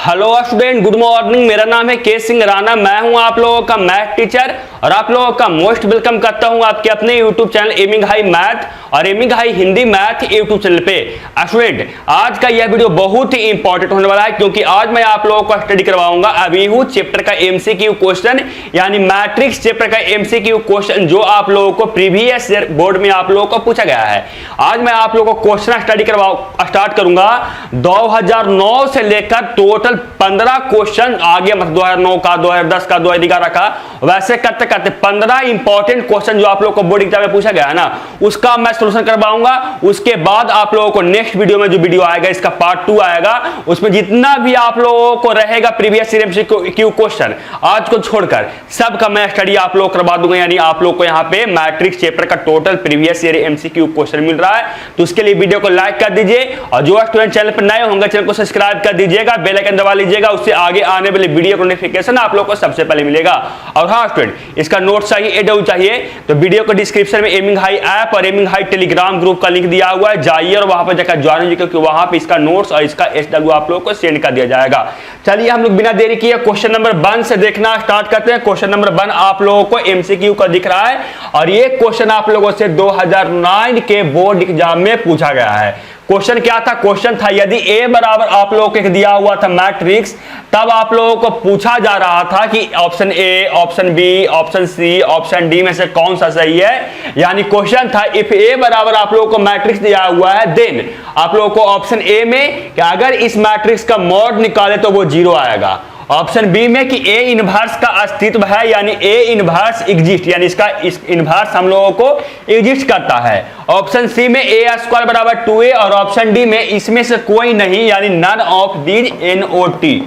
Hello student, good morning. मेरा नाम है के सिंह राणा। मैं हूं आप लोगों का मैथ टीचर और आप लोगों का मोस्ट वेलकम करता हूं आपके अपने YouTube channel aiming high math और aiming high Hindi math YouTube channel पे। स्टूडेंट, आज का यह वीडियो बहुत ही इंपॉर्टेंट होने वाला है क्योंकि आज मैं आप लोगों को स्टडी करवाऊंगा अबीहू चैप्टर का एमसीक्यू क्वेश्चन, यानी मैट्रिक्स चैप्टर का एमसीक्यू क्वेश्चन जो आप लोगों को प्रीवियस ईयर बोर्ड में आप लोगों को पूछा गया है। आज मैं आप लोगों को क्वेश्चन स्टडी स्टार्ट करूंगा 2009 से लेकर टोटल 15 क्वेश्चन आगे, मतलब 2009 का, 2010 का, 2011 का, वैसे करते करते 15 इंपॉर्टेंट क्वेश्चन जो आप लोगों को बोर्ड एग्जाम में पूछा गया है ना, उसका मैं सॉल्यूशन करवाऊंगा। उसके बाद आप लोगों को नेक्स्ट वीडियो में जो वीडियो आएगा, इसका पार्ट 2 आएगा, उसमें जितना भी आप लोगों को रहेगा प्रीवियस ईयर एमसीक्यू क्वेश्चन आज को छोड़कर सबका मैं स्टडी आप लोग करवा दूंगा। यानी आप लोग को यहाँ पे मैट्रिक्स चैप्टर का total previous year MCQ question मिल रहा है। तो उसके लिए वीडियो को लाइक कर दीजिए और जो स्टूडेंट चैनल पर नए होंगे चैनल को सब्सक्राइब कर दीजिएगा, बेल आइकन दबा लीजिएगा, उससे आगे आने वाले वीडियो का नोटिफिकेशन आप लोगों को सबसे पहले मिलेगा। और हाँ स्टूडेंट, इसका नोट चाहिए, एडब्ल्यू चाहिए तो वीडियो को डिस्क्रिप्शन में एमिंग हाई ऐप और एमिंग हाई टेलीग्राम ग्रुप का लिंक दिया हुआ है, जाइए और वहां पर जाकर ज्वाइन कीजिए क्योंकि वहां पे इसका नोट्स और इसका एसडब्ल्यू आप लोगों को सेंड कर दिया जाएगा। चलिए हम लोग बिना देरी किए क्वेश्चन नंबर 1 से देखना स्टार्ट करते हैं। क्वेश्चन नंबर 1 आप लोगों को एमसीक्यू का दिख रहा है और ये क्वेश्चन आप लोगों से 2009 के बोर्ड एग्जाम में पूछा गया है। क्वेश्चन क्या था? क्वेश्चन था यदि A बराबर आप लोगों को दिया हुआ था मैट्रिक्स, तब आप लोगों को पूछा जा रहा था कि option A, option B, option C, option D में से कौन सा सही है। यानी क्वेश्चन था इफ A बराबर आप लोगों को मैट्रिक्स दिया हुआ है, देन आप लोगों को ऑप्शन ए में कि अगर इस मैट्रिक्स का मॉड निकाले तो वो 0 आएगा। ऑप्शन बी में कि ए इनवर्स का अस्तित्व है, यानी ए इनवर्स एग्जिस्ट, यानी इसका इनवर्स हम लोगों को एग्जिस्ट करता है। ऑप्शन सी में ए स्क्वायर बराबर 2a और ऑप्शन डी में इसमें से कोई नहीं, यानी none of these, NOT,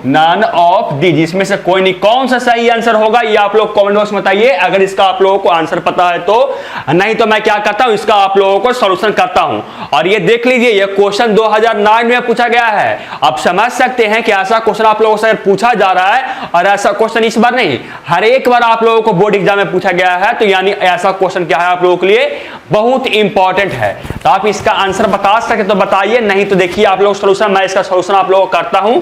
none of these, इसमें से कोई नहीं। कौन सा सही आंसर होगा ये आप लोग कमेंट बॉक्स में बताइए अगर इसका आप लोगों को आंसर पता है तो। नहीं तो मैं क्या करता हूं, इसका आप लोगों को सॉल्यूशन करता हूं। और ये देख लीजिए, ये क्वेश्चन 2009 में पूछा गया है। आप समझ सकते हैं कि ऐसा क्वेश्चन आप लोगों से पूछा जा रहा है और ऐसा क्वेश्चन इस बार नहीं, हर एक बार आप लोगों को बोर्ड एग्जाम में पूछा गया है। तो यानी ऐसा क्वेश्चन क्या है आप लोगों के लिए बहुत इंपॉर्टेंट है। तो आप इसका आंसर बता सके तो बताइए, नहीं तो देखिए आप लोग सॉल्यूशन, मैं इसका सॉल्यूशन आप लोगों को करता हूं।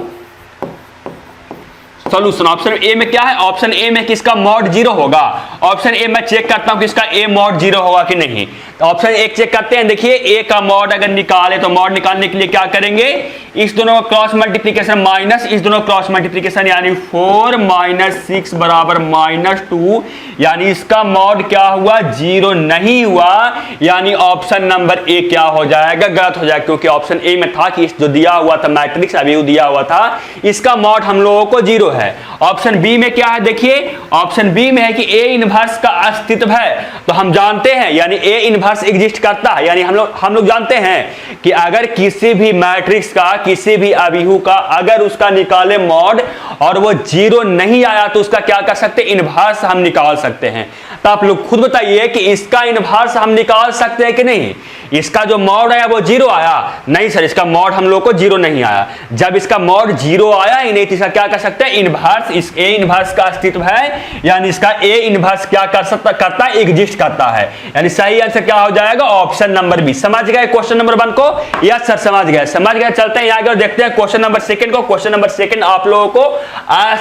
सॉल्यूशन ऑप्शन ए में क्या है? ऑप्शन ए में किसका मॉड 0 होगा। ऑप्शन ए में चेक करता हूं किसका ए मॉड 0 होगा कि नहीं। तो ऑप्शन एक चेक करते हैं। देखिए ए का मॉड अगर निकाले तो मॉड निकालने के लिए क्या करेंगे, इस दोनों का क्रॉस मल्टीप्लीकेशन माइनस इस दोनों क्रॉस मल्टीप्लीकेशन, यानी 4 - 6 बराबर -2, यानी इसका मॉड क्या हुआ, 0 नहीं हुआ। यानी ऑप्शन नंबर ए क्या हो जाएगा, गलत हो जाएगा, क्योंकि ऑप्शन ए में था कि जो दिया हुआ था मैट्रिक्स अभी दिया हुआ था, इसका मॉड हम लोगों को 0 है। ऑप्शन बी में क्या है? देखिए ऑप्शन बी में है कि ए इनवर्स का अस्तित्व है। तो हम जानते हैं यानी ए इनवर्स एग्जिस्ट करता है, यानी हम लोग जानते हैं कि अगर किसी भी मैट्रिक्स का, किसी भी अबीहू का अगर उसका निकाले मॉड और वो 0 नहीं आया तो उसका क्या कर सकते, इनवर्स हम निकाल सकते हैं। तो आप लोग खुद बताइए कि इसका इनवर्स हम निकाल सकते हैं कि नहीं। इसका जो मॉड आया वो 0 आया, नहीं सर इसका मॉड हम लोग को 0 नहीं आया। जब इसका मॉड 0 आया ही नहीं तो इसका क्या कर सकते हैं, इनवर्स, इस ए इनवर्स का अस्तित्व है, यानी इसका ए इनवर्स क्या कर सकता, करता है, एग्जिस्ट करता है। यानी सही आंसर क्या हो जाएगा, ऑप्शन नंबर बी। समझ गए क्वेश्चन नंबर 1 को? यस सर समझ गए, समझ गए। चलते हैं आगे और देखते हैं क्वेश्चन नंबर 2 को। क्वेश्चन नंबर 2 आप लोगों को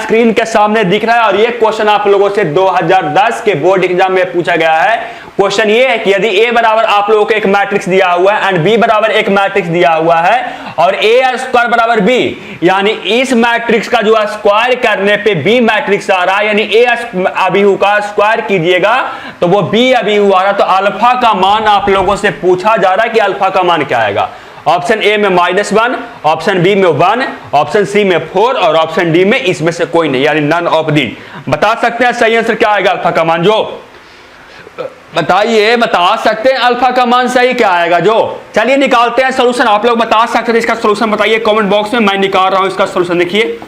स्क्रीन के सामने दिख रहा है और ये क्वेश्चन आप लोगों से 2010 के बोर्ड एग्जाम में पूछा गया है। क्वेश्चन ये है कि यदि ए बराबर आप लोगों को एक मैट्रिक्स दिया हुआ है एंड बी बराबर एक मैट्रिक्स दिया हुआ है और ए स्क्वायर बराबर बी, यानी इस मैट्रिक्स का जो स्क्वायर करने पे बी मैट्रिक्स आ रहा है, यानी ए अबीहू का स्क्वायर कीजिएगा तो वो बी अबीहू आ रहा है। तो अल्फा का मान आप लोगों से पूछा जा रहा है कि अल्फा का मान क्या आएगा। ऑप्शन ए में -1, ऑप्शन बी में 1, ऑप्शन सी में 4 और ऑप्शन डी में इसमें से कोई नहीं, यानी नन ऑफ दीज। बता सकते हैं सही आंसर क्या आएगा अल्फा का मान, जो बताइए, बता सकते हैं अल्फा का मान सही क्या आएगा जो। चलिए निकालते हैं सॉल्यूशन। आप लोग बता सकते हैं इसका सॉल्यूशन, बताइए कमेंट बॉक्स में, मैं निकाल रहा हूं इसका सॉल्यूशन। देखिए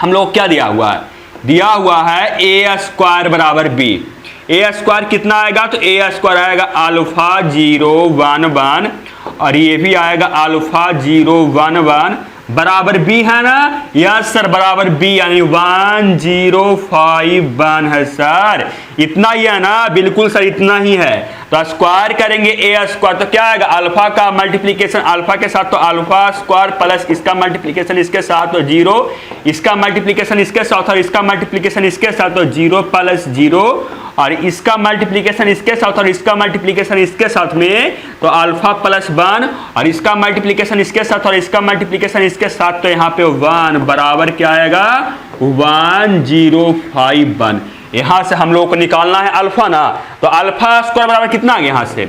हम लोग क्या दिया हुआ है, दिया हुआ है ए स्क्वायर बराबर बी। ए स्क्वायर कितना आएगा, तो ए स्क्वायर आएगा अल्फा 0 1 1 और ये भी आएगा अल्फा 0 1 1 बराबर बी है ना। यस सर बराबर बी, यानी 1051 है सर। इतना ही है ना, बिल्कुल सर इतना ही है। तो स्क्वायर करेंगे ए स्क्वायर तो क्या आएगा, अल्फा का मल्टीप्लीकेशन अल्फा के साथ तो अल्फा स्क्वायर प्लस इसका मल्टीप्लीकेशन इसके साथ तो 0, इसका मल्टीप्लीकेशन इसके साथ और इसका मल्टीप्लीकेशन इसके साथ तो 0 प्लस 0, और इसका मल्टीप्लीकेशन इसके साथ और इसका मल्टीप्लीकेशन इसके साथ में तो अल्फा प्लस 1, और इसका मल्टीप्लीकेशन इसके साथ और इसका मल्टीप्लीकेशन इसके साथ तो यहाँ पे 1 बराबर क्या आएगा 1051। यहां से हम लोगों को निकालना है अल्फा ना, तो अल्फा स्क्वायर बराबर कितना आ गया, यहां से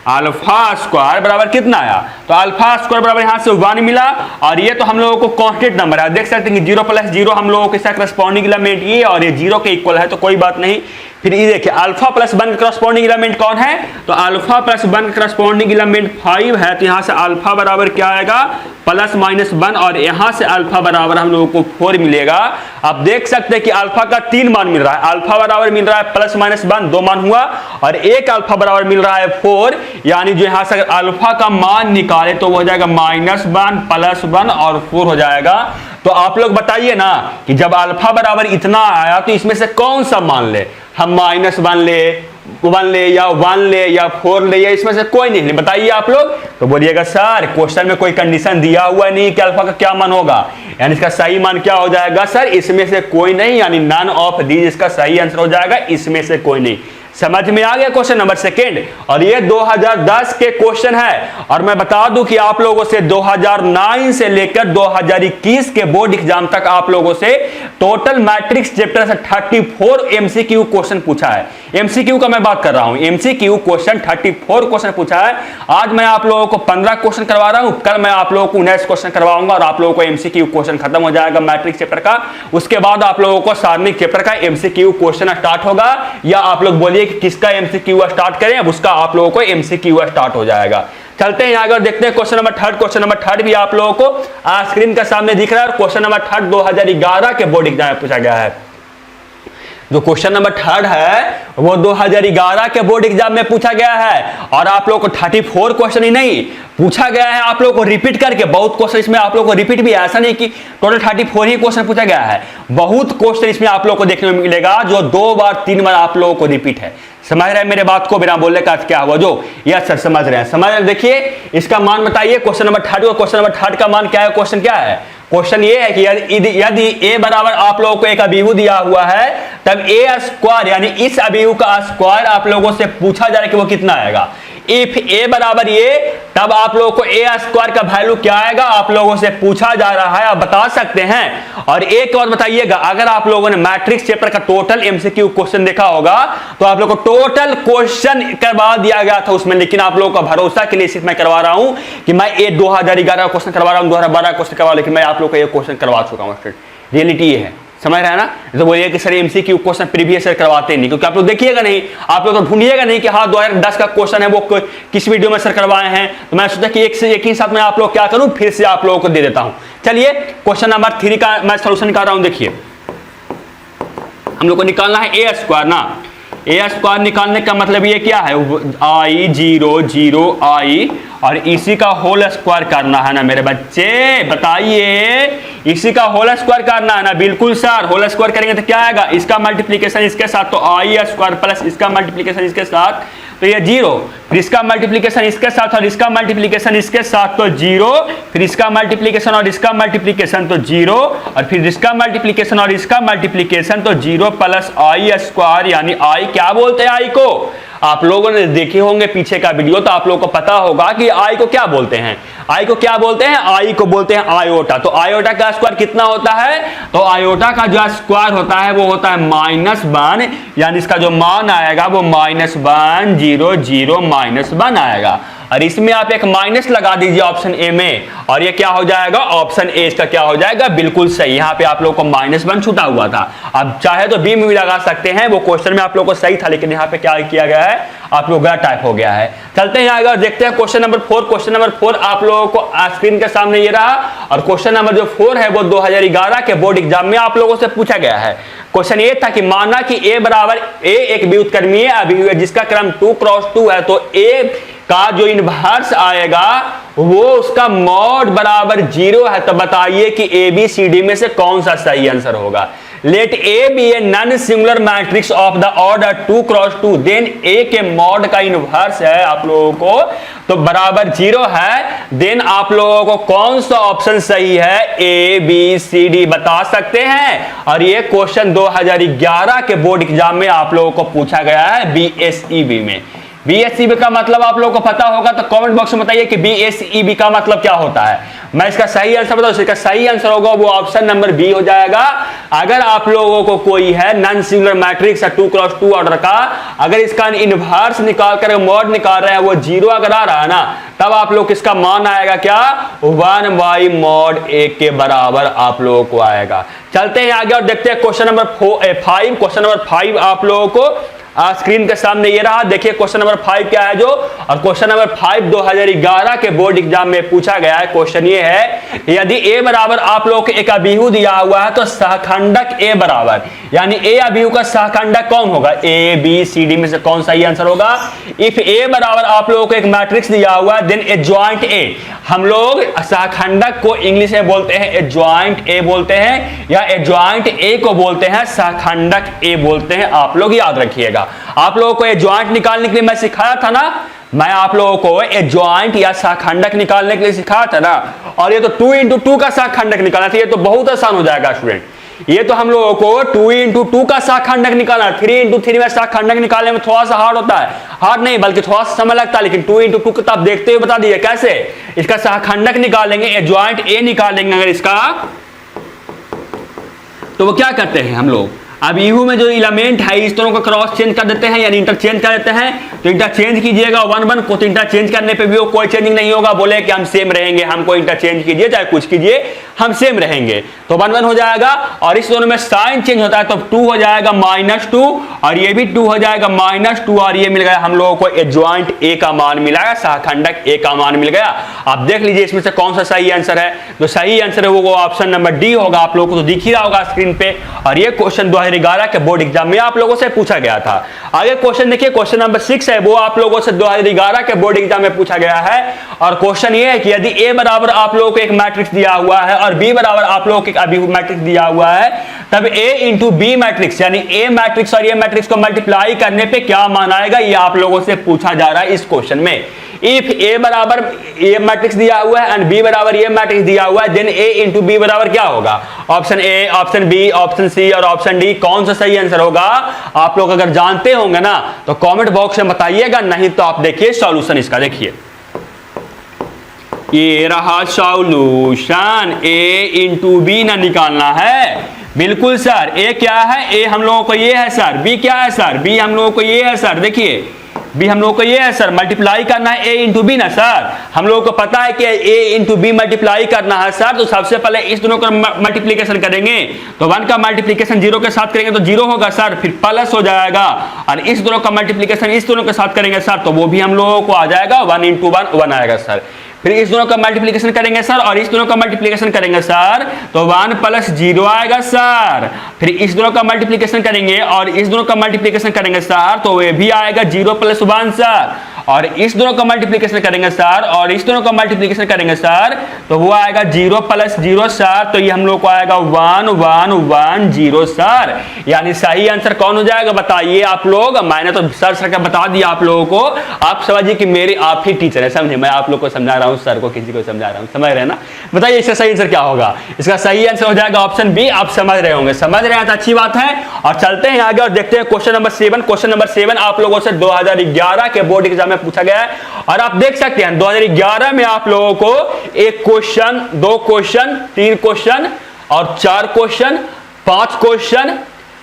अल्फा स्क्वायर बराबर कितना आया, तो अल्फा स्क्वायर बराबर यहां से 1 मिला, और ये तो हम लोगों को कांस्टेंट नंबर है, देख सकते हैं कि 0 प्लस 0 हम लोगों के साथ करस्पॉन्डिंग एलिमेंट ये और ये 0 के इक्वल है तो कोई बात नहीं। फिर ये देखिए अल्फा प्लस 1 का करस्पॉन्डिंग एलिमेंट कौन है, तो अल्फा प्लस 1 का करस्पॉन्डिंग एलिमेंट 5 है, तो यहां से अल्फा बराबर क्या आएगा प्लस माइनस 1, और यहां से अल्फा बराबर हम लोगों को 4 मिलेगा। आप देख सकते हैं कि अल्फा का 3 मान मिल रहा है, अल्फा बराबर मिल रहा है प्लस माइनस 1 2 मान हुआ, और एक अल्फा बराबर मिल रहा है 4, यानी जो यहां से अल्फा का मान निकाले तो वो हो जाएगा -1 प्लस 1 और 4 हो जाएगा। तो आप लोग बताइए ना कि जब अल्फा बराबर इतना आया तो इसमें से कौन सा मान ले, हम -1 ले, 1 ले या 1 ले या 4 ले, या इसमें से कोई नहीं, बताइए आप लोग। तो बोलिएगा सर क्वेश्चन में कोई कंडीशन दिया हुआ नहीं कि अल्फा का क्या मान होगा, यानी इसका सही मान क्या हो जाएगा सर, इसमें से कोई नहीं, यानी नन ऑफ दीज इसका सही आंसर हो जाएगा, इसमें से कोई नहीं। समझ में आ गया क्वेश्चन नंबर सेकंड, और ये 2010 के क्वेश्चन है, और मैं बता दूं कि आप लोगों से 2009 से लेकर 2021 के बोर्ड एग्जाम तक आप लोगों से टोटल मैट्रिक्स चैप्टर से 34 एमसीक्यू क्वेश्चन पूछा है। एमसीक्यू का मैं बात कर रहा हूं, एमसीक्यू क्वेश्चन 34 क्वेश्चन पूछा है। आज मैं आप लोगों को 15 क्वेश्चन करवा रहा हूं, कल मैं आप लोगों को 19 क्वेश्चन करवाऊंगा, और आप लोगों को एमसीक्यू क्वेश्चन खत्म हो जाएगा मैट्रिक्स चैप्टर का। उसके बाद आप लोगों को सारणिक चैप्टर का एमसीक्यू क्वेश्चन स्टार्ट होगा, या आप लोग बोलिए कि किसका एमसीक्यू स्टार्ट करें, अब उसका आप लोगों को एमसीक्यू स्टार्ट हो जाएगा। चलते हैं आगे और देखते हैं क्वेश्चन नंबर 3। क्वेश्चन नंबर 3 भी आप लोगों को स्क्रीन के सामने दिख रहा है, और क्वेश्चन नंबर 3 2011 के बोर्ड एग्जाम में पूछा गया है। जो क्वेश्चन नंबर 3 है वो 2011 के बोर्ड एग्जाम में पूछा गया है, और आप लोगों को 34 क्वेश्चन ही नहीं पूछा गया है, आप लोगों को रिपीट करके बहुत क्वेश्चन इसमें आप लोगों को रिपीट भी, ऐसा नहीं कि टोटल 34 ही क्वेश्चन पूछा गया है, बहुत क्वेश्चन इसमें आप लोगों को देखने में मिलेगा जो 2 बार 3 बार आप लोगों को रिपीट है। समझ रहे हैं मेरे बात को, बिना बोलने का क्या हुआ जो, यस सर समझ रहे हैं, समझ रहे हैं। देखिए इसका मान बताइए क्वेश्चन नंबर 3 क्वेश्चन नंबर 3 का मान क्या है, क्वेश्चन क्या है, क्वेश्चन ये है कि यदि a बराबर आप लोगों को एक अभिव्यक्ति दिया हुआ है, तब a स्क्वायर यानी इस अभिव्यक्ति का स्क्वायर आप लोगों से पूछा जा रहा है कि वो कितना आएगा। इफ a बराबर ये, तब आप लोगों को a स्क्वायर का वैल्यू क्या आएगा आप लोगों से पूछा जा रहा है, आप बता सकते हैं। और एक और बताइएगा, अगर आप लोगों ने मैट्रिक्स चैप्टर का टोटल एमसीक्यू क्वेश्चन देखा होगा तो आप लोगों को टोटल क्वेश्चन करवा दिया गया था उसमें, लेकिन आप लोगों का भरोसा के लिए सिर्फ मैं करवा रहा हूं कि मैं ये 2011 क्वेश्चन करवा रहा हूं, 2012 क्वेश्चन करवा, लेकिन मैं आप लोगों को ये क्वेश्चन करवा चुका हूं। रियलिटी ये है, समझ रहे हैं ना। तो बोलिए कि sir MCQ question previous year करवाते नहीं, क्योंकि आप लोग देखिएगा नहीं, आप लोग तो ढूंढिएगा नहीं कि हाँ 2010 का क्वेश्चन है वो किस वीडियो में सर करवाए हैं। तो मैं सोचा कि एक से एक ही साथ में आप लोग क्या करूं, फिर से आप लोगों को दे देता हूं। चलिए क्वेश्चन नंबर 3 का मैं सोल्यूशन निकाल रहा हूं। देखिए हम लोग को निकालना है ए स्क्वायर ना, ए स्क्वायर निकालने का मतलब ये क्या है, आई 0 0 आई, और इसी का होल स्क्वायर करना है ना मेरे बच्चे, बताइए इसी का होल स्क्वायर करना है ना। बिल्कुल सर, होल स्क्वायर करेंगे तो क्या आएगा, इसका मल्टीप्लीकेशन इसके साथ तो आई स्क्वायर प्लस इसका मल्टीप्लीकेशन इसके साथ तो ये 0, फिर इसका मल्टीप्लीकेशन इसके साथ और इसका मल्टीप्लीकेशन इसके साथ तो 0, फिर इसका मल्टीप्लीकेशन और इसका मल्टीप्लीकेशन तो 0, और फिर इसका मल्टीप्लीकेशन और इसका मल्टीप्लीकेशन तो 0 प्लस आई स्क्वायर, यानी आई क्या बोलते हैं, आई को आप लोगों ने देखे होंगे पीछे का वीडियो, तो आप लोगों को पता होगा कि आई को क्या बोलते हैं, आई को क्या बोलते हैं, आई को बोलते हैं आयोटा। तो आयोटा का स्क्वायर कितना होता है, तो आयोटा का जो स्क्वायर होता है वो होता है -1, यानी इसका जो मान आएगा वो -1 0 0 -1 आएगा, और इसमें आप एक माइनस लगा दीजिए ऑप्शन ए में, और ये क्या हो जाएगा, ऑप्शन ए इसका क्या हो जाएगा, बिल्कुल सही। यहाँ पे आप लोगों को -1 छूटा हुआ था, आप चाहे तो बी में भी लगा सकते हैं, वो क्वेश्चन में आप लोगों को सही था, लेकिन यहाँ पे क्या किया गया है, आप लोग गलत टाइप हो गया है। चलते हैं आगे और देखते हैं क्वेश्चन नंबर 4। क्वेश्चन नंबर 4 आप लोगों को स्क्रीन के सामने ये रहा, और क्वेश्चन नंबर जो 4 है वो 2011 के बोर्ड एग्जाम में आप लोगों से पूछा गया है। क्वेश्चन ये था कि माना कि a बराबर a एक व्युत्क्रमीय अभिव्यक्ति है जिसका क्रम 2 × 2 है, तो a का जो इनवर्स आएगा वो उसका मॉड बराबर 0 है, तो बताइए कि ABCD में से कौन सा सही आंसर होगा। Let A be a non singular matrix of the order 2x2, then A के मॉड का इनवर्स है आप लोगों को तो बराबर 0 है, देन आप लोगों को कौन सा ऑप्शन सही है, ए बी सी डी बता सकते हैं। और ये क्वेश्चन 2011 के बोर्ड एग्जाम में आप लोगों को पूछा गया है बीएसईबी में। बीएसईबी का मतलब आप लोगों को पता होगा तो कमेंट बॉक्स में बताइए कि बीएसईबी का मतलब क्या होता है। मैं इसका सही आंसर बताऊं, इसका सही आंसर होगा वो ऑप्शन नंबर बी हो जाएगा। अगर आप लोगों को कोई है non singular matrix 2x2 order का, अगर इसका इनवर्स निकाल कर मॉड निकाल रहे हैं वो 0 अगर आ रहा है ना, तब आप लोग इसका मान आएगा क्या, 1 मॉड ए के बराबर आप लोगों को आएगा। चलते हैं आगे और देखते हैं क्वेश्चन नंबर 5। क्वेश्चन नंबर 5 आप लोगों को स्क्रीन के सामने ये रहा, देखिए क्वेश्चन नंबर 5 क्या है जो, और क्वेश्चन नंबर 5 2011 के बोर्ड एग्जाम में पूछा गया है। क्वेश्चन ये है, यदि ए बराबर आप लोगों को एक अभिहु दिया हुआ है तो सहखंडक ए बराबर, यानी ए अभिहु का सहखंडक कौन होगा, ए बी सी डी में से कौन सा ही आंसर होगा। इफ ए बराबर आप लोगों को एक मैट्रिक्स दिया हुआ है, देन एडजॉइंट ए, हम लोग सहखंडक को इंग्लिश में बोलते हैं एडजॉइंट ए बोलते हैं, या एडजॉइंट ए को बोलते हैं सहखंडक ए बोलते हैं, आप लोग याद रखिएगा। आप लोगों को एडजॉइंट निकालने के लिए मैं सिखाया था ना, मैं आप लोगों को एडजॉइंट या सहखंडक निकालने के लिए सिखाया था ना, और ये तो 2 into 2 का सहखंडक निकालना था, ये तो बहुत आसान हो जाएगा स्टूडेंट। ये तो हम लोगों को 2 into 2 का सहखंडक निकालना, 3 into 3 में सहखंडक निकालने में थोड़ा सा हार्ड होता है, हार्ड नहीं बल्कि थोड़ा सा समय लगता है, लेकिन 2 into 2 का आप देखते हुए बता दीजिए कैसे इसका सहखंडक निकालेंगे, एडजॉइंट ए निकालेंगे अगर इसका, तो वो क्या करते हैं हम लोग, अब यू में जो एलिमेंट है इस दोनों को क्रॉस चेंज कर देते हैं, यानी इंटरचेंज कर देते हैं। तो इंटरचेंज कीजिएगा 1 को, तो इंटरचेंज करने पे भी वो कोई चेंजिंग नहीं होगा, बोले कि हम सेम रहेंगे, हमको इंटरचेंज कीजिए चाहे कुछ कीजिए हम सेम रहेंगे, तो 1 हो जाएगा। और इस दोनों में साइन चेंज होता है तो 2 हो जाएगा -2, और ये भी 2 हो जाएगा -2, और ये मिल गया हम लोगों को एडजॉइंट ए का मान मिला, सहखंडक ए का मान मिल गया। आप देख लीजिए इसमें से कौन सा सही आंसर है, तो सही आंसर है वो ऑप्शन नंबर डी होगा, आप लोगों को तो दिख ही रहा होगा स्क्रीन पे। और ये क्वेश्चन 2011 के बोर्ड एग्जाम में आप लोगों से पूछा गया था। आगे क्वेश्चन देखिए, क्वेश्चन नंबर 6 है, वो आप लोगों से 2011 के बोर्ड एग्जाम में पूछा गया है। और क्वेश्चन ये है कि यदि ए बराबर आप लोगों को एक मैट्रिक्स दिया हुआ है और बी बराबर आप लोगों को एक अभिहु मैट्रिक्स दिया हुआ है, तब ए इंटू बी मैट्रिक्स, यानी ए मैट्रिक्स और ये मैट्रिक्स को मल्टीप्लाई करने पे क्या मान आएगा, ये आप लोगों से पूछा जा रहा है इस क्वेश्चन में। इफ ए बराबर ए मैट्रिक्स दिया हुआ है एंड बी बराबर ये मैट्रिक्स दिया हुआ है, देन ए इंटू बी बराबर क्या होगा, option A, option B, option C और ऑप्शन डी, कौन सा सही आंसर होगा। आप लोग अगर जानते होंगे ना तो कमेंट बॉक्स में बताइएगा, नहीं तो आप देखिए सॉल्यूशन इसका, देखिए ये रहा सॉल्यूशन, ए इंटू बी ना निकालना है, बिल्कुल सर। ए क्या है, ए हम लोगों को ये है सर, बी क्या है सर, बी हम लोगों को ये है सर, देखिए बी हम लोगों को ये है सर, मल्टीप्लाई करना है ए इंटू बी ना सर, हम लोगों को पता है कि ए इंटू बी मल्टीप्लाई करना है सर, तो सबसे पहले इस दोनों का मल्टीप्लीकेशन करेंगे, तो 1 का मल्टीप्लीकेशन 0 के साथ करेंगे तो 0 होगा सर, फिर प्लस हो जाएगा, और इस दोनों का मल्टीप्लीकेशन इस दोनों के साथ करेंगे सर, तो वो भी हम लोगों को आ जाएगा 1 इंटू 1 आएगा सर। फिर इस दोनों का मल्टीप्लिकेशन करेंगे सर, और इस दोनों का मल्टीप्लिकेशन करेंगे सर, तो 1 + 0 आएगा सर। फिर इस दोनों का मल्टीप्लिकेशन करेंगे और इस दोनों का मल्टीप्लिकेशन करेंगे सर, तो ये भी आएगा 0 + 1 सर। और इस दोनों का मल्टीप्लिकेशन करेंगे सर, और इस दोनों का मल्टीप्लिकेशन करेंगे सर, तो वो आएगा 0 + 0 सर, तो ये हम लोग को आएगा 1 1 1 0 सर। यानी सही आंसर कौन हो जाएगा बताइए आप लोग, मैंने तो सर का बता दिया आप लोगों को, आप समझिए कि मेरे आप ही टीचर है, समझे, मैं आप लोग को समझा रहा हूँ, सर को किसी को समझा रहा हूँ, समझ रहे हैं ना। बताइए इसका सही आंसर क्या होगा, इसका सही आंसर हो जाएगा ऑप्शन बी, आप समझ रहे होंगे, समझ रहे हैं तो अच्छी बात है। और चलते हैं आगे और देखते हैं क्वेश्चन नंबर 7। क्वेश्चन नंबर 7 आप लोगों से 2011 के बोर्ड एग्जाम में पूछा गया है, और आप देख सकते हैं 2011 में आप लोगों को 1 क्वेश्चन, 2 क्वेश्चन, 3 क्वेश्चन और 4 क्वेश्चन, 5 क्वेश्चन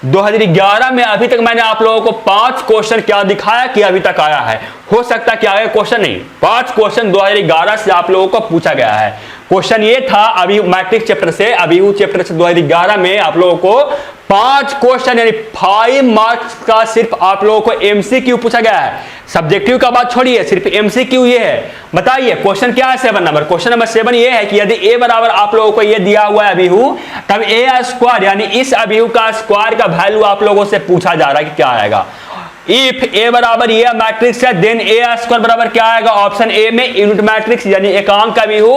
2011 में। अभी तक मैंने आप लोगों को 5 क्वेश्चन क्या दिखाया कि अभी तक आया है, हो सकता है कि आगे क्वेश्चन नहीं, 5 क्वेश्चन 2011 से आप लोगों को पूछा गया है। क्वेश्चन ये था अभी मैट्रिक्स चैप्टर से, अभिहु चैप्टर से 2011 में आप लोगों को 5 क्वेश्चन यानी 5 मार्क्स का सिर्फ आप लोगों को एमसीक्यू पूछा गया है। सब्जेक्टिव का बात छोड़िए, सिर्फ एमसीक्यू ये है। बताइए क्वेश्चन क्या है 7 नंबर, क्वेश्चन नंबर 7 ये है कि यदि ए बराबर आप लोगों को ये दिया हुआ है अभिहु, तब ए स्क्वायर यानी इस अभिहु का स्क्वायर का वैल्यू आप लोगों से पूछा जा रहा है कि क्या आएगा। इफ ए बराबर ये मैट्रिक्स है देन ए स्क्वायर बराबर क्या आएगा, ऑप्शन ए में यूनिट मैट्रिक्स यानी एकांक अभिहु,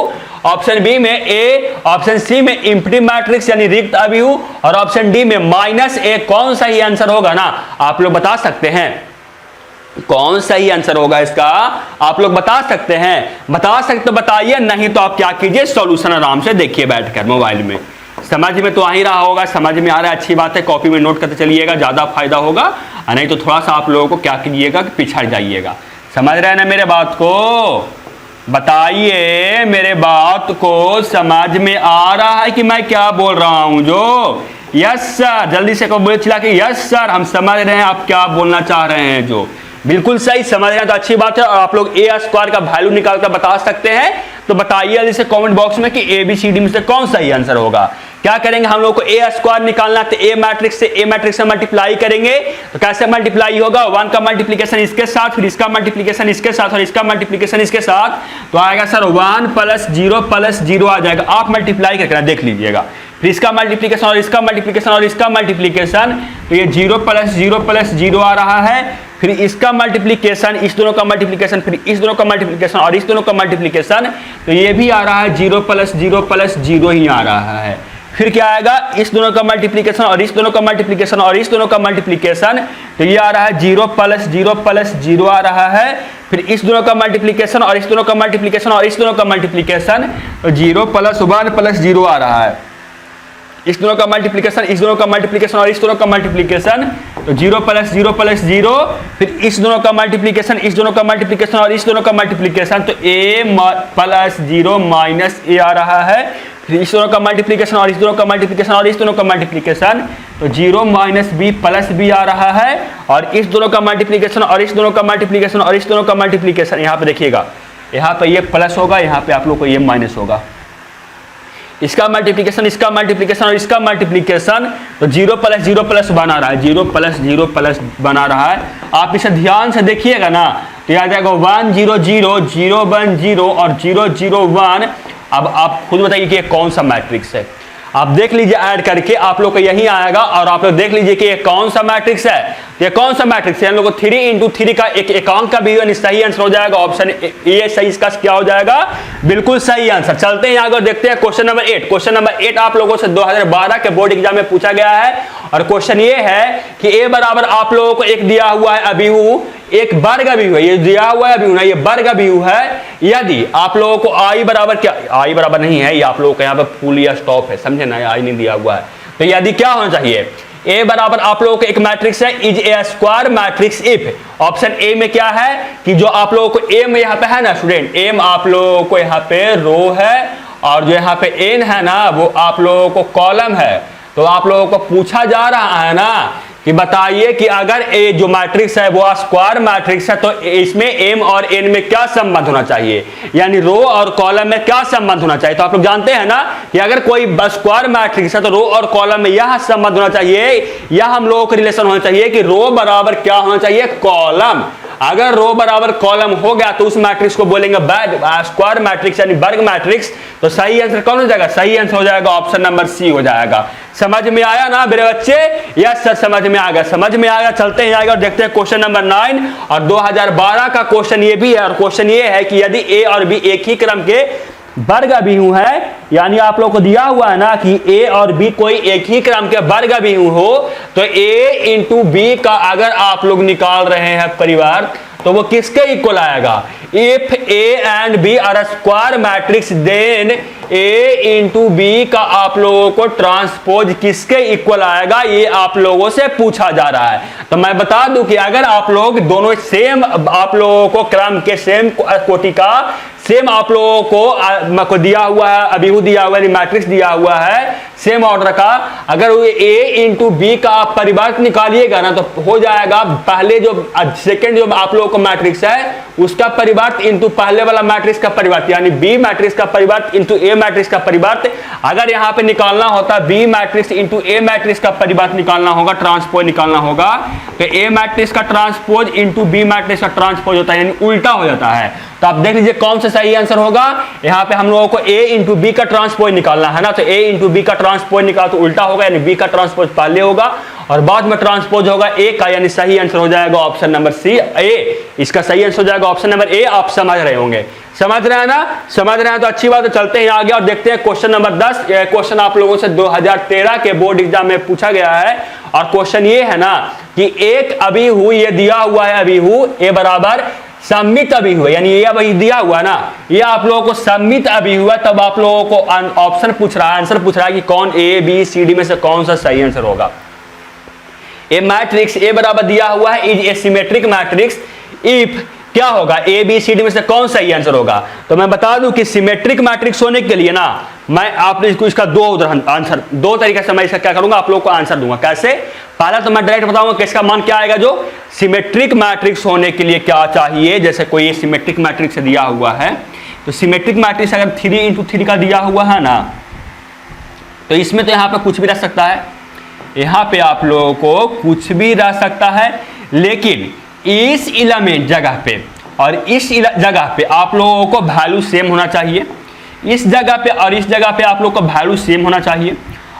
ऑप्शन बी में ए, ऑप्शन सी में एम्प्टी मैट्रिक्स यानी रिक्त अभिहु, और ऑप्शन डी में माइनस ए। कौन सा ही आंसर होगा ना, आप लोग बता सकते हैं कौन सही आंसर होगा इसका, आप लोग बता सकते हैं, बता सकते तो बताइए, नहीं तो आप क्या कीजिए सॉल्यूशन आराम से देखिए बैठकर मोबाइल में। समझ में तो आ ही रहा होगा, समझ में आ रहा है, अच्छी बात है, कॉपी में नोट करते चलिएगा, ज्यादा फायदा होगा, नहीं तो थोड़ा सा आप लोगों को क्या कीजिएगा कि पिछड़ जाइएगा। समझ रहे हैं ना मेरे बात को, बताइए मेरे बात को समझ में आ रहा है कि मैं क्या बोल रहा हूं जो। यस सर, जल्दी से को बोले चिल्ला के यस सर, हम समझ रहे हैं आप क्या बोलना चाह रहे हैं जो। बिल्कुल सही समझ रहे हैं तो अच्छी बात है, और आप लोग ए स्क्वायर का वैल्यू निकाल कर बता सकते हैं, तो बताइए जैसे कमेंट बॉक्स में कि ए बी सी डी में से कौन सही आंसर होगा। क्या करेंगे हम लोग को ए स्क्वायर निकालना, तो ए मैट्रिक्स से मल्टीप्लाई करेंगे, तो कैसे मल्टीप्लाई होगा, 1 का मल्टीप्लिकेशन इसके साथ, फिर इसका मल्टीप्लिकेशन इसके साथ, और इसका मल्टीप्लिकेशन इसके साथ, तो आएगा सर 1 + 0 आ जाएगा। आप मल्टीप्लाई करके देख लीजिएगा, फिर इसका मल्टीप्लिकेशन और इसका मल्टीप्लिकेशन और इसका मल्टीप्लिकेशन, तो ये 0 + 0 आ रहा है, फिर इसका मल्टीप्लिकेशन, इस दोनों का मल्टीप्लिकेशन, फिर इस दोनों का मल्टीप्लिकेशन और इस दोनों का मल्टीप्लिकेशन, तो ये भी आ रहा है 0 + 0 ही आ रहा है। फिर क्या आएगा, इस दोनों का मल्टीप्लिकेशन और इस दोनों का मल्टीप्लिकेशन और इस दोनों का मल्टीप्लिकेशन, तो ये आ रहा है 0 + 0 आ रहा है, फिर इस दोनों का मल्टीप्लिकेशन और इस दोनों का मल्टीप्लिकेशन और इस दोनों का मल्टीप्लिकेशन, तो 0 + 1 + 0 आ रहा है, इस दोनों का मल्टीप्लिकेशन, इस दोनों का मल्टीप्लिकेशन और इस दोनों का मल्टीप्लिकेशन, तो 0 + 0 + 0, फिर इस दोनों का मल्टीप्लिकेशन, इस दोनों का मल्टीप्लिकेशन और इस दोनों का मल्टीप्लिकेशन, तो a + 0 - a आ रहा है, फिर इस दोनों का मल्टीप्लिकेशन और इस दोनों का मल्टीप्लिकेशन और इस दोनों का मल्टीप्लिकेशन, तो 0 - b + b आ रहा है, और इस दोनों का मल्टीप्लिकेशन और इस दोनों का मल्टीप्लिकेशन और इस दोनों का मल्टीप्लिकेशन, यहाँ पे देखिएगा, यहाँ पे ये प्लस होगा, यहाँ पे आप लोग को ये माइनस होगा, इसका मल्टीप्लिकेशन, इसका मल्टीप्लिकेशन और इसका मल्टीप्लिकेशन, तो 0 + 0 + 1 आ रहा है, 0 + 0 + 1 आ रहा है। आप इसे ध्यान से देखिएगा ना, तो आ जाएगा 1 0 0 0 1 0 और 0 0 1। अब आप खुद बताइए कि ये कौन सा मैट्रिक्स है, आप देख लीजिए ऐड करके, आप लोग को यही आएगा, और आप लोग देख लीजिए कि ये कौन सा मैट्रिक्स है, ये कौन सा मैट्रिक्स है। हम लोग को 3 × 3 का एक एकांक का भी सही आंसर हो जाएगा, ऑप्शन ए सही इसका क्या हो जाएगा, बिल्कुल सही आंसर। चलते हैं आगे, देखते हैं क्वेश्चन नंबर 8। क्वेश्चन नंबर 8 आप लोगों से 2012 के बोर्ड एग्जाम में पूछा गया है, और क्वेश्चन ये है कि ए बराबर आप लोगों को एक दिया हुआ है अभिहु, एक वर्ग अभिहु है, ये दिया हुआ है अभिहु ना, ये वर्ग अभिहु है। यदि आप लोगों को आई बराबर, क्या आई बराबर नहीं है, ये आप लोगों को यहाँ पे फुल या स्टॉप है, समझे ना, आई नहीं दिया हुआ है, तो यदि क्या होना चाहिए, ए बराबर आप लोगों को एक मैट्रिक्स है, is a square matrix if. Option A में क्या है कि जो आप लोगों को एम यहाँ पे है ना स्टूडेंट, एम आप लोगों को यहाँ पे रो है, और जो यहाँ पे एन है ना वो आप लोगों को कॉलम है। तो आप लोगों को पूछा जा रहा है ना कि बताइए कि अगर ए जो मैट्रिक्स है वो स्क्वायर मैट्रिक्स है, तो इसमें एम और एन में क्या संबंध होना चाहिए, यानी रो और कॉलम में क्या संबंध होना चाहिए। तो आप लोग जानते हैं ना कि अगर कोई स्क्वायर मैट्रिक्स है तो रो और कॉलम में यह संबंध होना चाहिए, यह हम लोगों को रिलेशन होना चाहिए कि रो बराबर क्या होना चाहिए, कॉलम। अगर रो बराबर कॉलम हो गया तो उस मैट्रिक्स को बोलेंगे स्क्वायर मैट्रिक्स यानी वर्ग मैट्रिक्स। तो सही आंसर कौन हो जाएगा, सही आंसर हो जाएगा ऑप्शन नंबर सी हो जाएगा। समझ में आया ना मेरे बच्चे, यस सर समझ में आ गया, समझ में आ गया। चलते हैं आगे और देखते हैं क्वेश्चन नंबर 9 और 2012 का क्वेश्चन ये भी है, और क्वेश्चन ये है कि यदि ए और बी एक ही क्रम के वर्ग अभिहु है, यानी आप लोग को दिया हुआ है ना कि ए और बी कोई एक ही क्रम के वर्ग अभिहु हो, तो ए इंटू बी का अगर आप लोग निकाल रहे हैं परिवार तो वो किसके इक्वल आएगा। If A and B are square matrix then A into B का आप लोगों को ट्रांसपोज किसके इक्वल आएगा, ये आप लोगों से पूछा जा रहा है। तो मैं बता दूं कि अगर आप लोग दोनों सेम, आप लोगों को क्रम के सेम कोटि का सेम आप लोगों को दिया हुआ है, अभिहु दिया हुआ है, मैट्रिक्स दिया हुआ है सेम ऑर्डर का, अगर ए इंटू बी का आप परिवर्त निकालिएगा ना तो हो जाएगा पहले जो सेकेंड जो आप लोगों को मैट्रिक्स है उसका परिवर्त इंटू पहले वाला मैट्रिक्स का परिवर्त, यानी बी मैट्रिक्स का परिवर्त इंटू ए मैट्रिक्स का परिवर्त। अगर यहाँ पे निकालना होता B matrix into A matrix का परिवर्त निकालना होगा, ट्रांसपोज निकालना होगा, तो ए मैट्रिक्स का ट्रांसपोज इंटू बी मैट्रिक्स का ट्रांसपोज होता है, यानी उल्टा हो जाता है। तो आप देख लीजिए कौन सा सही आंसर होगा। यहाँ पे हम लोगों को a इंटू बी का ट्रांसपोज निकालना है ना, तो a इंटू बी का ट्रांसपोज निकाल तो उल्टा होगा, यानी b का ट्रांसपोज पहले होगा और बाद में ट्रांसपोज होगा ए का, यानी सही आंसर हो जाएगा ऑप्शन नंबर सी ए। इसका सही आंसर हो जाएगा ऑप्शन नंबर ए। आप समझ रहे होंगे, समझ रहे हैं ना? समझ रहे हैं तो अच्छी बात है। चलते हैं आगे और देखते हैं क्वेश्चन नंबर 10। क्वेश्चन आप लोगों से 2013 के बोर्ड एग्जाम में पूछा गया है और क्वेश्चन ये है ना कि एक अभिहु ये दिया हुआ है, अभिहु ए बराबर सममित अभिहु, यानी ये अभी दिया हुआ ना, ये आप लोगों को सममित अभिहु है, तब आप लोगों को ऑप्शन पूछ रहा है, आंसर पूछ रहा है कि कौन ए बी सी डी में से कौन सा सही आंसर होगा। ए मैट्रिक्स ए बराबर दिया हुआ है is a symmetric matrix if क्या होगा, ए बी सी डी में से कौन सही आंसर होगा। तो मैं बता दूं कि सिमेट्रिक मैट्रिक्स होने के लिए ना मैं आपने इसका दो उदाहरण आंसर, दो तरीके से मैं इसका क्या करूंगा, आप लोगों को आंसर दूंगा। कैसे? पहला तो मैं डायरेक्ट बताऊंगा कि इसका मान क्या आएगा, जो सिमेट्रिक मैट्रिक्स होने के लिए क्या चाहिए। जैसे कोई सिमेट्रिक मैट्रिक्स दिया हुआ है, तो सिमेट्रिक मैट्रिक्स अगर 3 × 3 का दिया हुआ है ना, तो इसमें तो यहाँ पे कुछ भी रह सकता है, यहाँ पे आप लोगों को कुछ भी रह सकता है, लेकिन इस एलिमेंट जगह पे और इस जगह पे आप लोगों को वैल्यू सेम होना चाहिए। इस जगह पे और इस जगह पे आप लोगों को वैल्यू सेम होना चाहिए।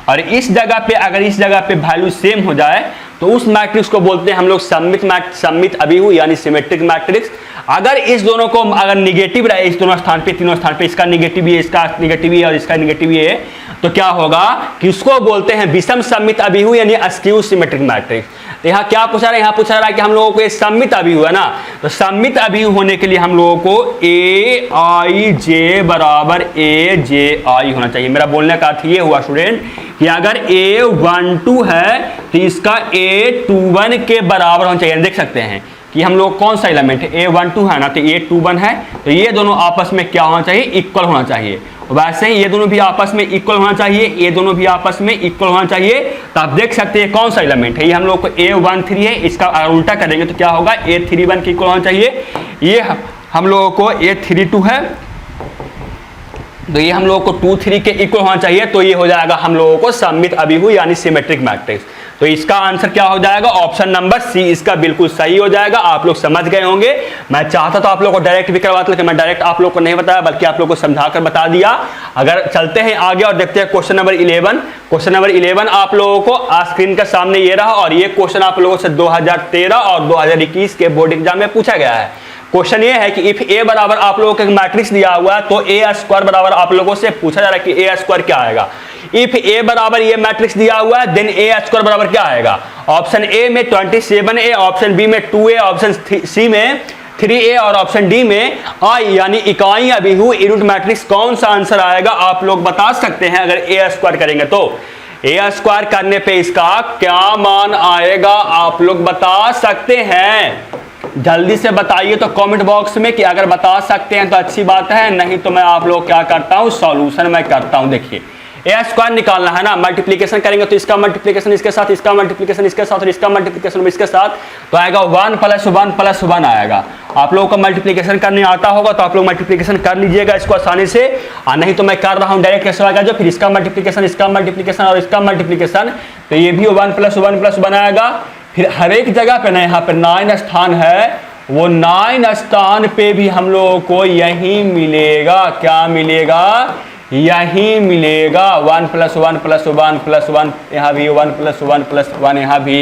और इस जगह पे अगर इस जगह पे वैल्यू सेम हो जाए तो उस मैट्रिक्स को बोलते हैं हम लोग सममित अभिहु, यानी सिमेट्रिक मैट्रिक्स। अगर इस दोनों को अगर निगेटिव रहे, इस दोनों स्थान पे, तीनों स्थान पे, इसका निगेटिव है, इसका निगेटिव है और इसका निगेटिव है, तो क्या होगा कि उसको बोलते हैं विषम सममित अभिहु, यानी अस्क्यू सिमेट्रिक मैट्रिक्स। तो यहाँ क्या पूछा रहा है, यहाँ पूछा रहा है कि हम लोगों को ये सममित अभिहु है ना, तो सममित अभिहु होने के लिए हम लोगों को ए आई जे बराबर ए जे आई होना चाहिए। मेरा बोलने का अर्थ ये हुआ स्टूडेंट कि अगर A12 है तो इसका A21 के बराबर होना चाहिए। देख सकते हैं कि हम लोग कौन सा एलिमेंट है, A12 है ना, तो A21 है, तो ये दोनों आपस में क्या होना चाहिए, इक्वल होना चाहिए। वैसे ही ये दोनों भी आपस में इक्वल होना चाहिए, ये दोनों भी आपस में इक्वल होना चाहिए। तो आप देख सकते हैं कौन सा एलिमेंट है, ये हम लोग को A13 है, इसका अगर उल्टा करेंगे तो क्या होगा, A31 के इक्वल होना चाहिए। ये हम लोगों को A32 है, तो ये हम लोगों को 2 3 के इक्वल होना चाहिए। तो ये हो जाएगा हम लोगों को सममित अभिहु यानी सिमेट्रिक मैट्रिक्स। तो इसका आंसर क्या हो जाएगा, ऑप्शन नंबर सी इसका बिल्कुल सही हो जाएगा। आप लोग समझ गए होंगे। मैं चाहता तो आप लोग को डायरेक्ट भी करवाता, लेकिन मैं डायरेक्ट आप लोग को नहीं बताया, बल्कि आप लोग को समझाकर बता दिया। अगर चलते हैं आगे और देखते हैं क्वेश्चन नंबर 11। क्वेश्चन नंबर 11 आप लोगों को स्क्रीन के सामने ये रहा, और ये क्वेश्चन आप लोगों से 2013 और 2021 के बोर्ड एग्जाम में पूछा गया है। क्वेश्चन ये है कि इफ ए बराबर आप लोगों को एक मैट्रिक्स दिया हुआ है, तो ए स्क्वायर बराबर आप लोगों से पूछा जा रहा है कि ए स्क्वायर क्या आएगा। इफ ए बराबर ये मैट्रिक्स दिया हुआ है, देन ए स्क्वायर बराबर क्या आएगा। ऑप्शन ए में 27a, ऑप्शन बी में 2a, ऑप्शन सी में 3a और ऑप्शन डी में आई, यानी इकाई अभिहु यूनिट मैट्रिक्स कौन सा आंसर आएगा आप लोग बता सकते हैं। अगर ए स्क्वायर करेंगे तो ए स्क्वायर करने पे इसका क्या मान आएगा आप लोग बता सकते हैं। जल्दी से बताइए तो कमेंट बॉक्स में कि अगर बता सकते हैं तो अच्छी बात है, नहीं तो मैं आप लोग क्या करता हूं, सॉल्यूशन मैं करता हूं। देखिए ए स्क्वायर निकालना है ना, मल्टीप्लिकेशन करेंगे तो इसका मल्टीप्लिकेशन इसके साथ, इसका मल्टीप्लिकेशन इसके साथ और इसका मल्टीप्लिकेशन इसके साथ, तो आएगा 1 + 1 + 1 आएगा। आप लोगों को मल्टीप्लिकेशन करने आता होगा तो आप लोग मल्टीप्लिकेशन कर लीजिएगा इसको आसानी से, और नहीं तो मैं कर रहा हूं डायरेक्ट कैसे आएगा, जो फिर इसका मल्टीप्लिकेशन और इसका मल्टीप्लिकेशन, तो ये भी 1 + 1 + 1 आएगा। फिर हर एक जगह पे ना यहाँ पे 9 स्थान है, वो 9 स्थान पे भी हम लोगों को यही मिलेगा। क्या मिलेगा, यही मिलेगा 1 + 1 + 1 + 1, यहाँ भी 1 + 1 + 1, यहाँ भी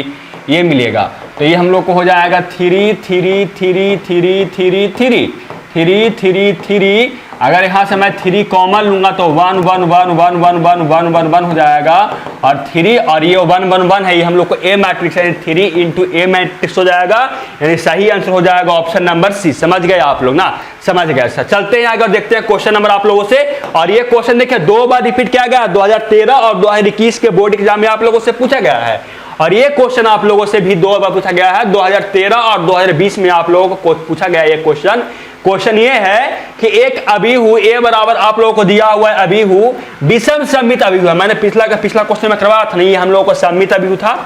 ये मिलेगा। तो ये हम लोग को हो जाएगा 3 3 3 3 3 3 3 3 3। अगर यहाँ से मैं 3 कॉमन लूंगा तो 1 1 1 1 1 1 1 1 1 हो जाएगा, और 3 और ये 1 1 1 है, ये हम लोग को ए मैट्रिक्स है, 3 × ए मैट्रिक्स हो जाएगा, यानी सही आंसर हो जाएगा ऑप्शन नंबर सी। समझ गए आप लोग ना, समझ गए। अच्छा चलते हैं आगे और देखते हैं क्वेश्चन नंबर आप लोगों से। और ये क्वेश्चन देखिए 2 बार रिपीट किया गया, 2013 और 2021 के बोर्ड एग्जाम में आप लोगों से पूछा गया है, और ये क्वेश्चन आप लोगों से भी 2 बार पूछा गया है, 2013 और 2020 में आप लोगों को पूछा गया ये क्वेश्चन। क्वेश्चन ये है कि एक अभिहु ए बराबर आप लोगों को दिया हुआ है अभिहु विषम सममित अभिहु है। मैंने पिछला क्वेश्चन में करवाया था, नहीं ये हम लोगों को सममित अभिहु था।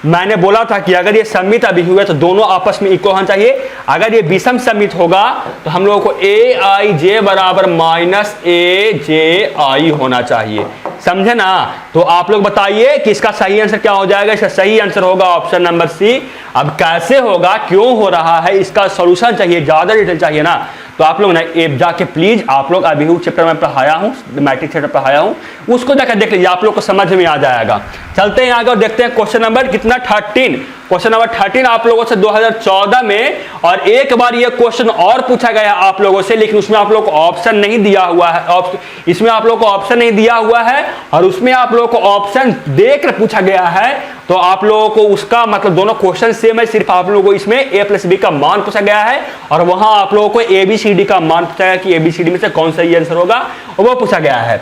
मैंने बोला था कि अगर ये सममित अभिहु है तो दोनों आपस में इक्वल होना चाहिए। अगर ये विषम सममित होगा तो हम लोगों को ए आई जे बराबर -a j i होना चाहिए। समझे ना। तो आप लोग बताइए कि इसका सही आंसर क्या हो जाएगा। इसका सही आंसर होगा ऑप्शन नंबर सी। अब कैसे होगा, क्यों हो रहा है, इसका सॉल्यूशन चाहिए, ज्यादा डिटेल चाहिए ना, तो आप लोग ना ये जाके प्लीज आप लोग अभी चैप्टर में पढ़ाया हूँ, मैट्रिक्स चैप्टर पढ़ाया हूँ, उसको जाकर देख लीजिए, आप लोग को समझ में आ जाएगा। चलते हैं आगे और देखते हैं क्वेश्चन नंबर कितना 13। क्वेश्चन नंबर 13 आप लोगों से 2014 में, और एक बार ये क्वेश्चन और पूछा गया आप लोगों से, लेकिन उसमें आप लोगों को ऑप्शन नहीं दिया हुआ है, इसमें आप लोगों को ऑप्शन नहीं दिया हुआ है, और उसमें आप लोगों को ऑप्शन देकर पूछा गया है। तो आप लोगों को उसका मतलब दोनों क्वेश्चन सेम है, सिर्फ आप लोगों को इसमें a प्लस बी का मान पूछा गया है, और वहां आप लोगों को ABCD का मान पूछा गया कि ABCD में से कौन सा ये आंसर होगा, वो पूछा गया है।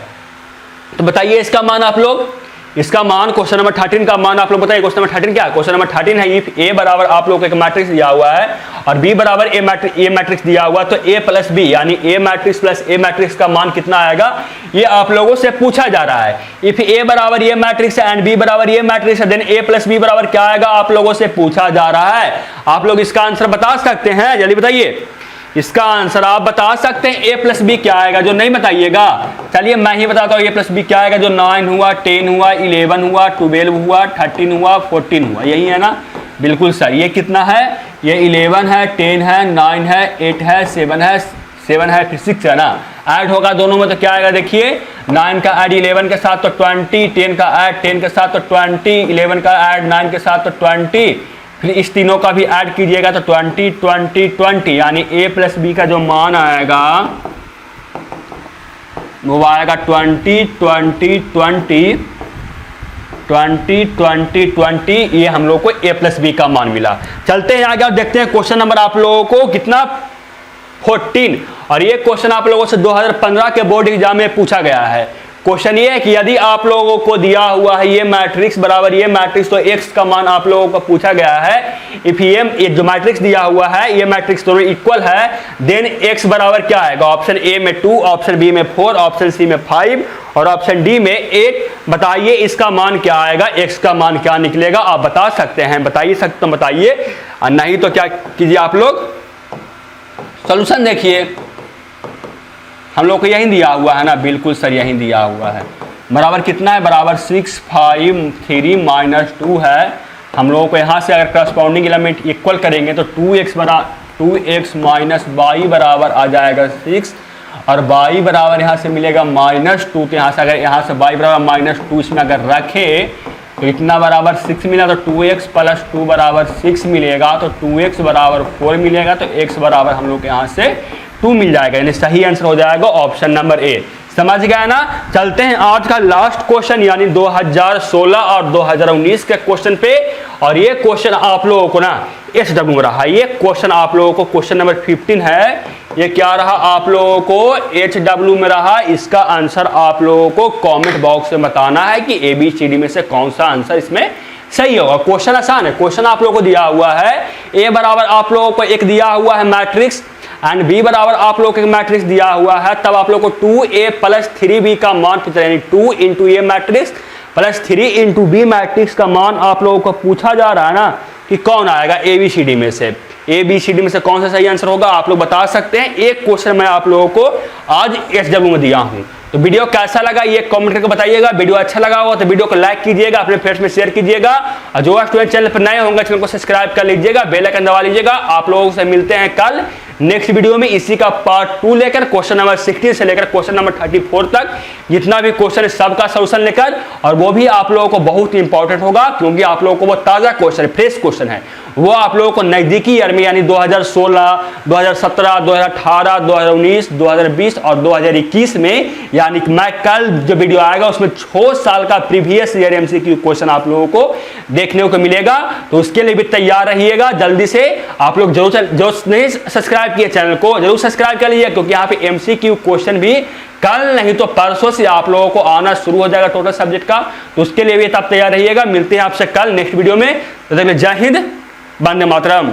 तो बताइए इसका मान आप लोग, इसका मान क्वेश्चन नंबर 13 का मान आप लोग बताइए। क्वेश्चन नंबर 13 क्या है? क्वेश्चन नंबर 13 है इफ ए बराबर आप लोग को एक मैट्रिक्स दिया हुआ है और बी बराबर ए मैट्रिक्स दिया हुआ, तो ए प्लस बी यानी ए मैट्रिक्स प्लस ए मैट्रिक्स का मान कितना आएगा, ये आप लोगों से पूछा जा रहा है। इफ ए बराबर ए मैट्रिक्स है एंड बी बराबर ए मैट्रिक्स है, देन ए प्लस बी बराबर क्या आएगा, आप लोगों से पूछा जा रहा है। आप लोग इसका आंसर बता सकते हैं, जल्दी बताइए इसका आंसर आप बता सकते हैं a प्लस बी क्या आएगा। जो नहीं बताइएगा चलिए मैं ही बताता हूँ a प्लस बी क्या आएगा। जो 9 हुआ, 10 हुआ, 11 हुआ, 12 हुआ, 13 हुआ, 14 हुआ, यही है ना, बिल्कुल सही। ये कितना है, ये 11 है, 10 है, 9 है, 8 है, 7 है, 7 है, फिर 6 है ना। ऐड होगा दोनों में तो क्या आएगा देखिए, 9 का ऐड 11 के साथ तो 20, 10 का ऐड 10 के साथ तो 20, 11 का ऐड 9 के साथ तो 20, फिर इस तीनों का भी ऐड कीजिएगा तो 20, 20, 20, यानी a प्लस बी का जो मान आएगा वो आएगा 20, 20, 20, 20, 20, 20। ये हम लोग को a प्लस बी का मान मिला। चलते हैं आगे और देखते हैं क्वेश्चन नंबर आप लोगों को कितना 14, और ये क्वेश्चन आप लोगों से 2015 के बोर्ड एग्जाम में पूछा गया है। क्वेश्चन ये है कि यदि आप लोगों को दिया हुआ है ये मैट्रिक्स बराबर ये मैट्रिक्स, तो x का मान आप लोगों को पूछा गया है। इफ ये जो मैट्रिक्स दिया हुआ है ये मैट्रिक्स दोनों इक्वल है, देन x बराबर क्या आएगा, ऑप्शन ए में 2, ऑप्शन बी में 4, ऑप्शन सी में 5 और ऑप्शन डी में 8। बताइए इसका मान क्या आएगा, x का मान क्या निकलेगा, आप बता सकते हैं, बताइए सकते तो बताइए, और नहीं तो क्या कीजिए आप लोग सोल्यूशन देखिए। हम लोग को यही दिया हुआ है ना, बिल्कुल सर यही दिया हुआ है। बराबर कितना है, बराबर 6, 5, 3 माइनस 2 है। हम लोगों को यहाँ से अगर करस्पॉन्डिंग एलिमेंट इक्वल करेंगे तो 2x माइनस y बराबर आ जाएगा 6, और y बराबर यहाँ से मिलेगा -2। तो यहाँ से अगर यहाँ से y बराबर -2 इसमें अगर रखे तो इतना बराबर 6 मिला, तो 2x प्लस 2 बराबर 6 मिलेगा, तो 2x बराबर 4 मिलेगा, तो x बराबर हम लोग के यहाँ से 2 मिल जाएगा, यानी सही आंसर हो जाएगा ऑप्शन नंबर ए। समझ गया ना। चलते हैं आज का लास्ट क्वेश्चन यानी 2016 और 2019 के क्वेश्चन पे, और ये क्वेश्चन आप लोगों को ना SW में रहा। ये क्वेश्चन आप लोगों को क्वेश्चन नंबर 15 है, ये क्या रहा आप लोगों को HW में रहा। इसका आंसर आप लोगों को कमेंट बॉक्स में बताना है कि ABCD में से कौन सा आंसर इसमें सही होगा। क्वेश्चन आसान है। क्वेश्चन आप लोगों को दिया हुआ है A बराबर आप लोगों को एक दिया हुआ है मैट्रिक्स एंड बी बराबर आप लोग एक मैट्रिक्स दिया हुआ है, तब आप लोग को 2a प्लस 3b का मान पूछा, यानी 2 into A matrix plus 3 into B matrix का मान आप लोगों को पूछा जा रहा है ना कि कौन आएगा ABCD में से। ABCD में से कौन सा सही आंसर होगा आप लोग बता सकते हैं। एक क्वेश्चन मैं आप लोगों को आज SW में दिया हूं। तो वीडियो कैसा लगा ये कमेंट करके बताइएगा। वीडियो अच्छा लगा हो तो वीडियो को लाइक कीजिएगा, अपने फ्रेंड्स में शेयर कीजिएगा, और जो स्टूडेंट चैनल पर नए होंगे चैनल को सब्सक्राइब कर लीजिएगा, बेल आइकन दबा लीजिएगा। आप लोगों से मिलते हैं कल नेक्स्ट वीडियो में इसी का पार्ट 2 लेकर, क्वेश्चन नंबर 16 से लेकर क्वेश्चन नंबर 34 तक जितना भी क्वेश्चन है सबका सॉल्यूशन लेकर, और वो भी आप लोगों को बहुत इंपॉर्टेंट होगा क्योंकि आप लोगों को वो ताज़ा क्वेश्चन है, फ्रेश क्वेश्चन है, वो आप लोगों को नजदीकी ईयर में यानी 2016, 2017, 2018, 2019, 2020 और 2021 में, यानी मैं कल जो वीडियो आएगा उसमें 6 साल का प्रीवियस ईयर MCQ क्वेश्चन आप लोगों को देखने को मिलेगा। तो उसके लिए भी तैयार रहिएगा। जल्दी से आप लोग जो नहीं सब्सक्राइब किए चैनल को जरूर सब्सक्राइब कर लीजिए, क्योंकि यहाँ पे MCQ क्वेश्चन भी कल नहीं तो परसों से आप लोगों को आना शुरू हो जाएगा टोटल सब्जेक्ट का। तो उसके लिए भी तब तैयार रहिएगा। मिलते हैं आपसे कल नेक्स्ट वीडियो में। तो जय हिंद, वंदे मातरम।